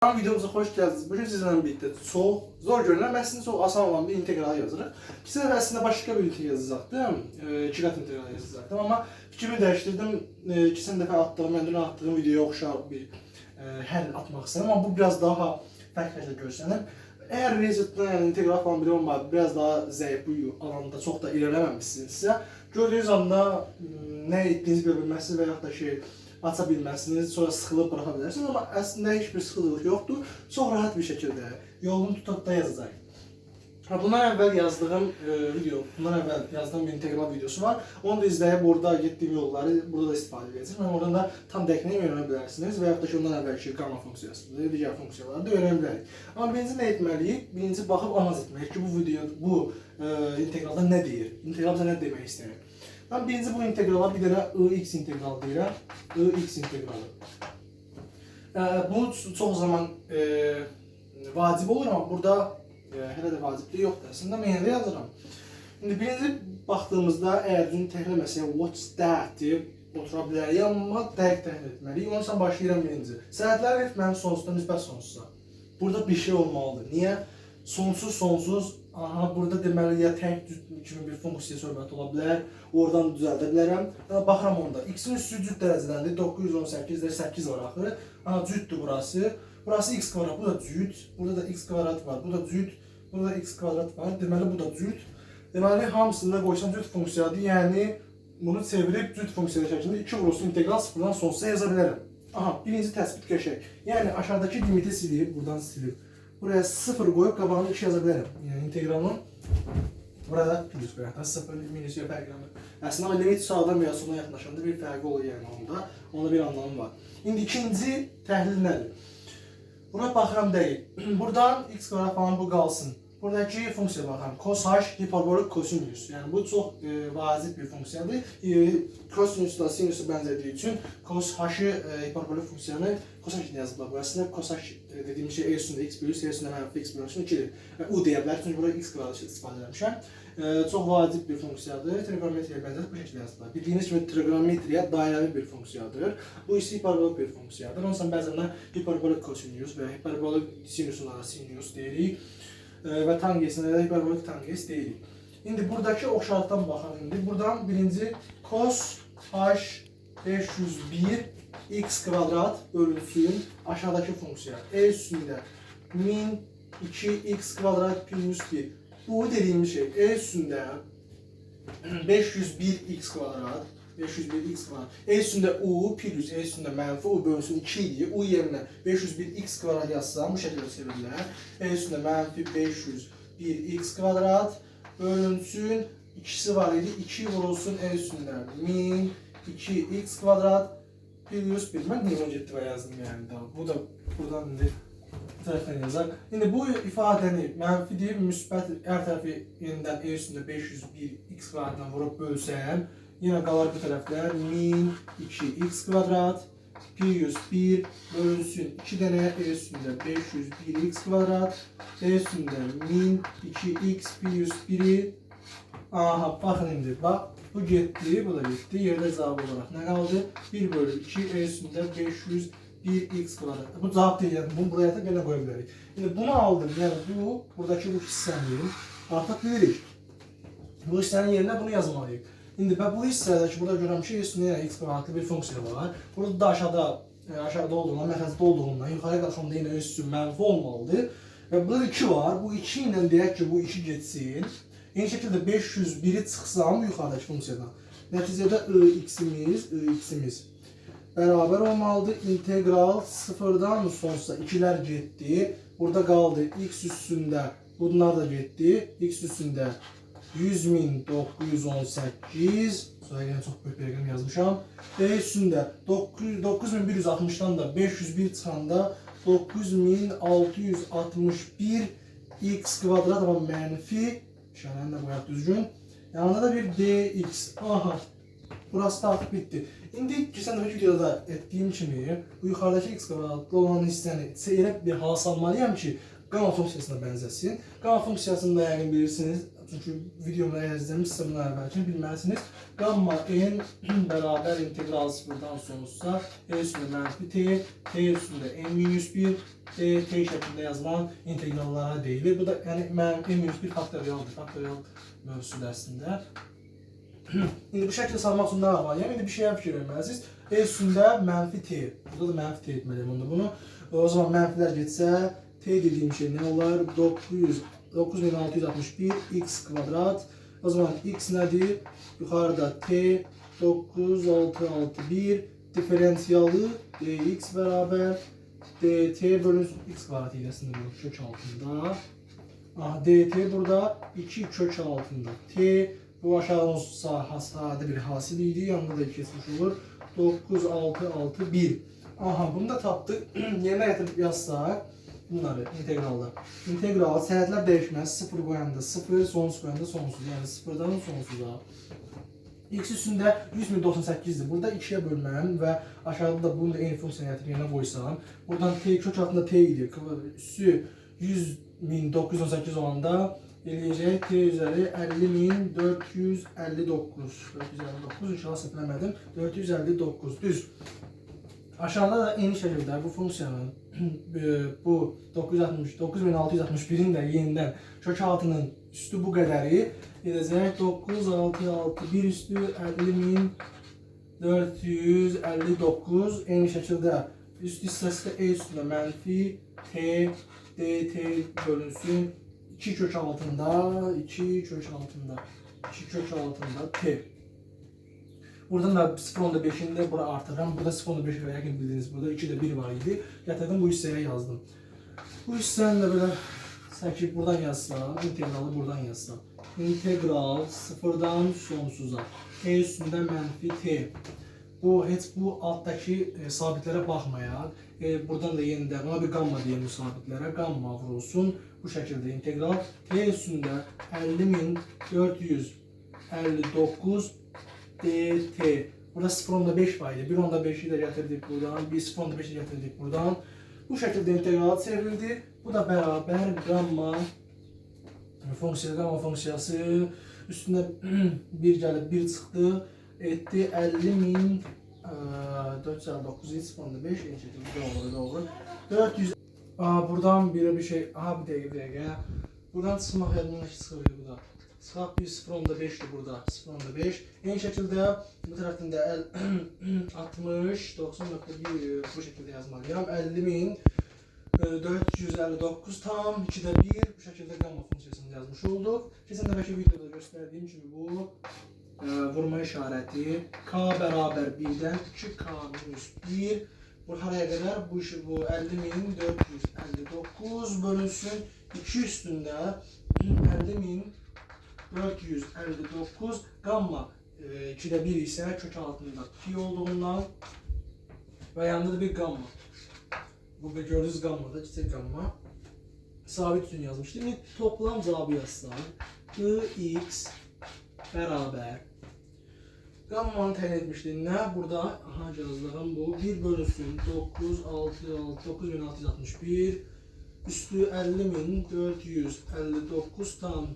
Videomuza xoş gəldiniz. Bugün sizlə birlikdə çox zor görünən, əslində çox asan olan bir integral yazırıq. İki səfər əslində başqa bir integral yazacaqdım. İki qat integral yazacaqdım. Amma fikrimi dəyişdirdim. İki dəfə attığım, öncə attığım videoya oxşar bir həll atmaq istədim. Amma bu biraz daha fərqli görsənir. Əgər Rezet'dən yəni integral falan bile olmadı, biraz daha zəif bu alanda çox da irəliləməmişsinizsə, gördüyünüz anda nə etdiyinizi görə bilməzsiniz və yaxud da ki, aça bilməzsiniz, sonra sıxılıb bıraxa bilərsiniz. Amma əslində heç bir sıxıldıq yoxdur. Çox rahat bir şəkildə yolunu tutub da yazacaq. Bundan əvvəl yazdığım bundan əvvəl yazdığım bir integral videosu var. Onu da izləyib orada getdiyim yolları burada da istifadə edəcəm. Oradan da tam dəqiqliyi öyrənə bilərsiniz və yaxud da ki, ondan əvvəlki gamma funksiyası, digər funksiyaları da öyrənə bilərik. Amma birinci nə etməliyik? Birinci baxıb analiz etməliyik ki, bu integralda nə deyir? İntegral bizə nə demək istəyir? Ben birinci bu integrala bir dənə ix integralı deyirəm. ix integralı. Bu çox zaman vacib olur, amma burada hələ də vaciblik yoxdur. Əslində mən yenə də yazıram. İndi birinci baxdığımızda əgər düzgün təhlil məsələn what's that deyib otura bilərik, amma dəqiq təhlil etməliyik. Onun üçün başlayıram birinci. Sənədlər etmənin sonsuzdan nisbət sonsuza. Burada bir şey olmalıdır. Niyə? Sonsuz. Aha, burada deməli ya tək kimi bir funksiya söhbət ola bilər. Oradan düzəldə bilərəm. Baxıram onda. X-in üstü cüt dərəcədəndir. 918-də 8 var axı. Aha, cütdür burası. Burası x kvadrat, bu da cüt. Burada da x kvadrat var. Bu da cüt. Burada da x kvadrat var. Deməli bu da cüt. Deməli hamısında qoysam cüt funksiyadır. Yəni bunu çevirib cüt funksiya şəklində 2 vurulsun integral sıfırdan sonsuza yaza bilərəm. Aha, birinci təsbit qəşəng. Yəni aşağıdakı limiti silib, buradan silib. Buraya 0 qoyub qabağını 2 yaza bilərəm. Yəni integralın burada plus qoyaq da 0 minus yox fərqlənmir. Əslində limit sağdan və ya soldan yaxınlaşanda bir fərqi olur yəni onda. Onda bir anlamı var. İndi ikinci təhlil nədir? Buna baxıram deyil. Buradan x kvadrat falan bu qalsın. Buradakı funksiya baxıram. Cos h hiperbolik kosinüs. Yəni bu çox vacib bir funksiyadır. Kosinüslə sinüsü bənzədiyi üçün cos h-ı hiperbolik funksiyanı cos h yazıblar. Bu əslində cos h dediyimiz şey e üstündə x bölü, e üstündə mənfi x bölü 2-dir. U deyə bilər, çünki burada x kvadrat istifadə etmişəm. Çox vacib bir funksiyadır. Trigonometriyə bənzər bu şəkildə yazılır. Bildiyiniz kimi trigonometriya dairəvi bir funksiyadır. Bu isə hiperbolik bir funksiyadır. Onun üçün bəzən hiperbolik kosinüs və hiperbolik sinüslara sinüs deyirik. Və tangesinə də hiperbolik tangens deyirik. İndi buradakı oxşarlıqdan baxaq indi. Buradan birinci cos h 501 x kvadrat bölünsün aşağıdakı funksiya. E üstündə min 2x kvadrat plus 1. Bu dediğimiz şey e üstündə 501x kvadrat 501x kvadrat. E üstündə u plus e üstündə mənfi u bölünsün 2 idi. U yerinə 501x kvadrat yazsam bu şəkildə çevrilir. E üstündə mənfi 501x kvadrat bölünsün 2'si var idi. 2 vurulsun e üstündə 1000 2x kvadrat plus 1. Mən niyə getdi və yazdım yəni daha. Bu da buradan indi tərəfdən yazaq. İndi bu ifadəni mənfi deyib müsbət hər tərəfi yenidən e üstündə 501x kvadratdan vurub bölsəm, yenə qalar bu tərəflər 1000 2x kvadrat plus 1 bölünsün 2 dənə e üstündə 501x kvadrat e üstündə 1000 2x plus 1'i aha, baxın indi, bax bu getdi, bu da getdi. Yerdə cavab olaraq nə qaldı? 1 bölü 2 e üstündə 501x kvadrat. Bu cavab deyil, yəni bunu buraya da belə qoya bilərik. İndi bunu aldım, yəni bu, buradakı bu hissəni artıq bilirik. Bu hissənin yerinə bunu yazmalıyıq. İndi bu hissədəki burada görürəm ki, üstündə x kvadratlı bir funksiya var. Burada da aşağıda olduğundan, mərkəzdə olduğundan, yuxarı qalxanda yenə üstü mənfi olmalıdır. Və burada 2 var. Bu 2 ilə deyək ki, bu 2 getsin. Eyni şəkildə 501'i çıxsam yuxarıdakı funksiyadan. Nəticədə ix'imiz bərabər olmalıdır. İntegral sıfırdan sonsuza 2'lər getdi. Burada qaldı x üstündə, bunlar da getdi. X üstündə 100.918. Sonra yenə çox böyük bir rəqəm yazmışam. E üstündə 9160'dan da 501 çıxanda 9661 x kvadrat ama mənfi. İşarəni də qoyaq düzgün. Yanında da bir dx. Aha. Burası da artıq bitdi. İndi keçən dəfə videoda etdiyim kimi bu yuxarıdakı x kvadratlı olan hissəni elə bir hala salmalıyam ki, gamma funksiyasına bənzəsin. Gamma funksiyasını da yəqin bilirsiniz. çünki videomu əgər izləmişsinizsə bunu əvvəlcə bilməlisiniz. Gamma n bərabər integral 0-dan sonsuza e üstündə mənfi t, t üstündə n-1, t şəklində yazılan integrallara deyilir. Bu da yəni n-1 faktorialdır, faktorial mövzusudur əslində. İndi bu şəkildə salmaq üçün nə var? İndi bir şeyə fikir verməlisiniz. E üstündə mənfi t, burada da mənfi t etməliyim bunu. O zaman mənfilər getsə, t dediyim şey nə olar? 9661 x kvadrat. O zaman x nədir? Yuxarıda t 9661 diferensiyalı dx bərabər dt bölünsün x kvadrat hiyəsində bu kök altında. Dt burada 2 kök altında t. Bu aşağıdan sadə bir hasil idi. Yanında da keçmiş olur. 9661. Aha, bunu da tapdıq. Yerinə gətirib yazsaq bunları integralda. İntegral sənədlər dəyişməz. 0 qoyanda 0, sonsuz qoyanda sonsuz. Yəni 0-dan sonsuza. X üstündə 100.098'dir. Burada 2'ye bölməm və aşağıda da bunu da eyni funksiya gətirib yerinə qoysam. Buradan t kök altında t idi. Üstü 100.918 olanda eləyəcək t üzəri 50.459. 459 inşallah səhvləmədim. 459 düz. Aşağıda da eyni şəkildə bu funksiyanın bu 9661'in də yenidən kök altının üstü bu qədəri edəcək 9661 üstü 50.459 eyni şəkildə üst hissəsi də e üstündə mənfi t dt bölünsün 2 kök altında 2 kök altında t. Buradan da 0.5'ini de bura artırıram. Burada 0.5 və yəqin bildiniz. Burada 2'də 1 var idi. Gətirdim bu hissəyə yazdım. Bu hissəni də belə çəkib buradan yazsam, integralı buradan yazsam. İntegral 0'dan sonsuza. T üstündə mənfi t. Bu heç bu alttaki sabitlərə baxmayaq. Buradan da yenidən buna bir gamma deyim bu sabitlərə. Gamma vurulsun. Bu şəkildə integral t üstündə 50.459 dt. Burada 0.5 var idi. 1.5'i də gətirdik buradan. 0.5'i gətirdik buradan. Bu şəkildə integral çevrildi. Bu da bərabər gamma funksiyası üstündə 1 gəlib 1 çıxdı. Etdi 50.459 0.5 eyni şəkildə doğru. 400 buradan bir şey. Aha bir dəqiqə. Buradan çıxmaq yadımdan çıxır bu da. Çıxaq bir 0.5'dir burada. 0.5. Eyni şəkildə bu tərəfində 60 90.1 bu şəkildə yazmalıyam. 50.459 tam 2'də 1 bu şəkildə gamma funksiyasını yazmış olduq. Keçən dəfəki videoda göstərdiyim kimi bu vurma işarəti k bərabər 1'dən 2k minus 1 bu haraya qədər bu 50.459 bölünsün 2 üstündə 50.459 gamma 2'də 1 isə kök altında pi olduğundan və yanında da bir gamma. Bu gördüğünüz gamma da kiçik gamma. Sabit üçün yazmışdım. İndi toplam cevabı yazsam ix bərabər gammanı təyin etmişdim. Nə? Burada aha yazdığım bu 1 bölünsün 9661 üstü 50.459 tam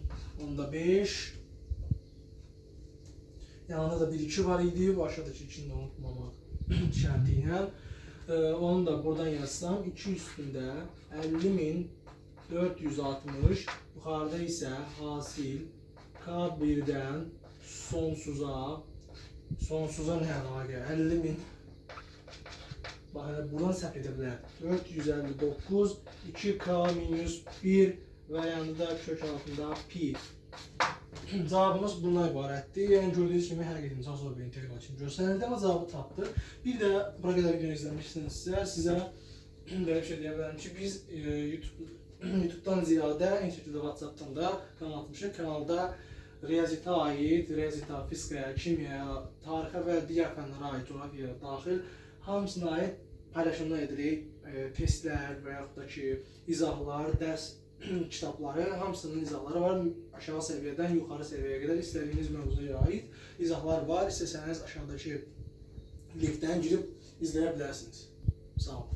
onda 5. Yanında da 1-2 var idi. Bu aşağıdaki 2'ni de unutmamak şərtiyle. Onu da buradan yazsam 2 üstündə 50.460 yuxarıda isə hasil k1'dən sonsuza nə əlaqə 50.000 baxın buradan səhv edə bilər 459 2k minus 1 və yanında kök altında pi. Cavabımız bundan ibarətdir. Yəni gördüyünüz kimi hər gedimiz az bir integral kimi göstərildi amma cavabı tapdıq. Bir də bura qədər video izləmişsinizsə sizə belə bir şey deyə bilərəm ki biz YouTube'dan ziyadə eyni şəkildə WhatsApp'dan da kanal atmışıq. Kanalda riyaziyyata aid, riyaziyyata, fizikaya, kimyaya, tarixə və digər fənlərə aid, coğrafiyaya daxil hamısına aid paylaşımlar edirik. Testlər və yaxud da ki izahlar, dərs kitabları, hamısının izahları var. Aşağı səviyyədən yuxarı səviyyəyə qədər istədiyiniz mövzuya aid izahlar var. İstəsəniz aşağıdakı linkdən girib izləyə bilərsiniz. Sağ olun.